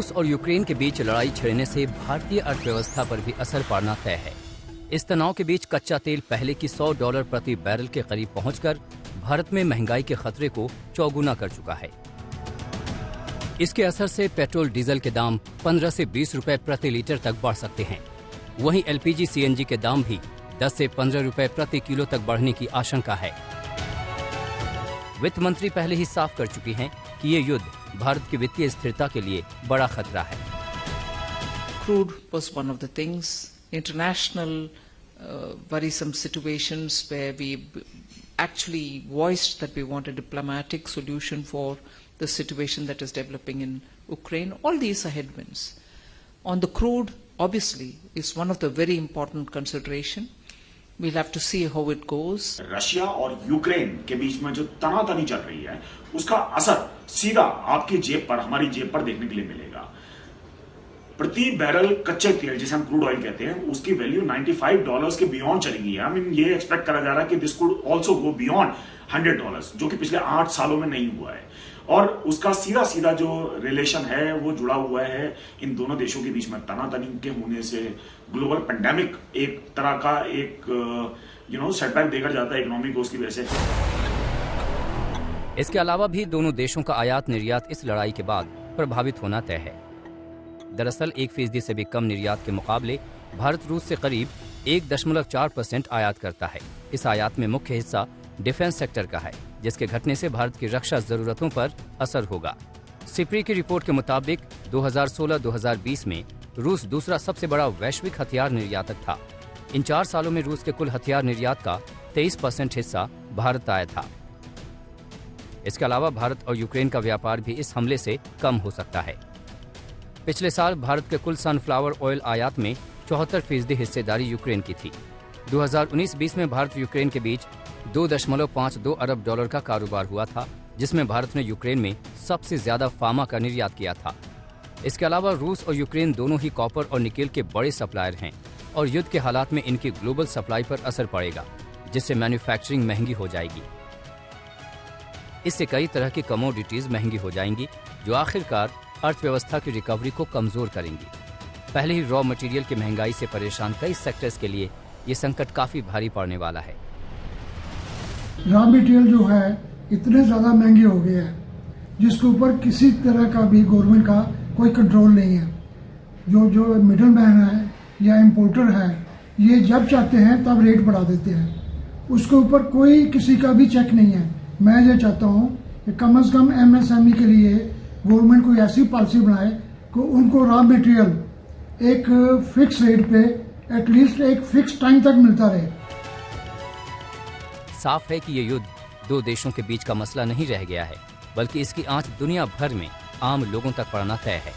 रूस और यूक्रेन के बीच लड़ाई छिड़ने से भारतीय अर्थव्यवस्था पर भी असर पड़ना तय है। इस तनाव के बीच कच्चा तेल पहले की $100 प्रति बैरल के करीब पहुंचकर भारत में महंगाई के खतरे को चौगुना कर चुका है। इसके असर से पेट्रोल डीजल के दाम 15 से 20 रुपए प्रति लीटर तक बढ़ सकते हैं। वहीं एलपीजी सीएनजी के दाम भी 10 से 15 रुपए प्रति किलो तक बढ़ने की आशंका है। वित्त मंत्री पहले ही साफ कर चुकी हैं कि ये युद्ध भारत की वित्तीय स्थिरता के लिए बड़ा खतरा है। Crude was one of the things. International worrisome situations where we actually voiced that we want a diplomatic solution for the situation that is developing in Ukraine. All these are headwinds. On the crude, obviously, is one of the very important consideration. We'll have to see how it goes. Russia और Ukraine के बीच में जो तनातनी चल रही है, उसका असर सीधा आपकी जेब पर, हमारी जेब पर देखने के लिए मिलेगा। प्रति बैरल कच्चे तेल, जिसे हम क्रूड ऑयल कहते हैं, उसकी वैल्यू $95 के बियॉन्ड चली गई है। आई मीन ये एक्सपेक्ट करा जा रहा है कि this could also go beyond $100, जो कि पिछले 8 सालों में नहीं हुआ है। और उसका सीधा सीधा जो रिलेशन है वो जुड़ा हुआ है इन दोनों देशों के बीच में तनातनी के होने से। ग्लोबल पेंडेमिक एक तरह का एक सेटबैक देकर जाता है इकोनॉमी को उसकी वजह से। इसके अलावा भी दोनों देशों का आयात निर्यात इस लड़ाई के बाद प्रभावित होना तय है। दरअसल 1% से भी कम निर्यात के मुकाबले भारत रूस से करीब 1.4% आयात करता है। इस आयात में मुख्य हिस्सा डिफेंस सेक्टर का है, जिसके घटने से भारत की रक्षा जरूरतों पर असर होगा। सिप्री की रिपोर्ट के मुताबिक 2016-2020 में रूस दूसरा सबसे बड़ा वैश्विक हथियार निर्यातक था। इन 4 सालों में रूस के कुल हथियार निर्यात का 23% हिस्सा भारत आया था। इसके अलावा भारत और यूक्रेन का व्यापार भी इस हमले से कम हो सकता है। पिछले साल भारत के कुल सनफ्लावर ऑयल आयात में 74% हिस्सेदारी यूक्रेन की थी। 2019-20 में भारत यूक्रेन के बीच $2.52 अरब का कारोबार हुआ था, जिसमें भारत ने यूक्रेन में सबसे ज्यादा फार्मा का निर्यात किया था। इसके अलावा रूस और यूक्रेन दोनों ही कॉपर और निकेल के बड़े सप्लायर हैं और युद्ध के हालात में इनकी ग्लोबल सप्लाई पर असर पड़ेगा, जिससे मैन्युफैक्चरिंग महंगी हो जाएगी। इससे कई तरह की कमोडिटीज महंगी हो जाएंगी, जो आखिरकार अर्थव्यवस्था की रिकवरी को कमजोर करेंगी। पहले ही रॉ मटेरियल की महंगाई से परेशान कई सेक्टर्स के लिए ये संकट काफी भारी पड़ने वाला है। रॉ मटेरियल जो है इतने ज्यादा महंगे हो गए हैं, जिसके ऊपर किसी तरह का भी गवर्नमेंट का कोई कंट्रोल नहीं है। जो मिडल मैन है या इम्पोर्टर है, ये जब चाहते हैं तब रेट बढ़ा देते हैं। उसके ऊपर कोई किसी का भी चेक नहीं है। मैं ये चाहता हूँ कि कम से कम एमएसएमई के लिए गवर्नमेंट कोई ऐसी पॉलिसी बनाए कि उनको रॉ मटेरियल एक फिक्स रेट पे एटलीस्ट एक फिक्स टाइम तक मिलता रहे। साफ है कि ये युद्ध दो देशों के बीच का मसला नहीं रह गया है, बल्कि इसकी आंच दुनिया भर में आम लोगों तक पड़ना तय है।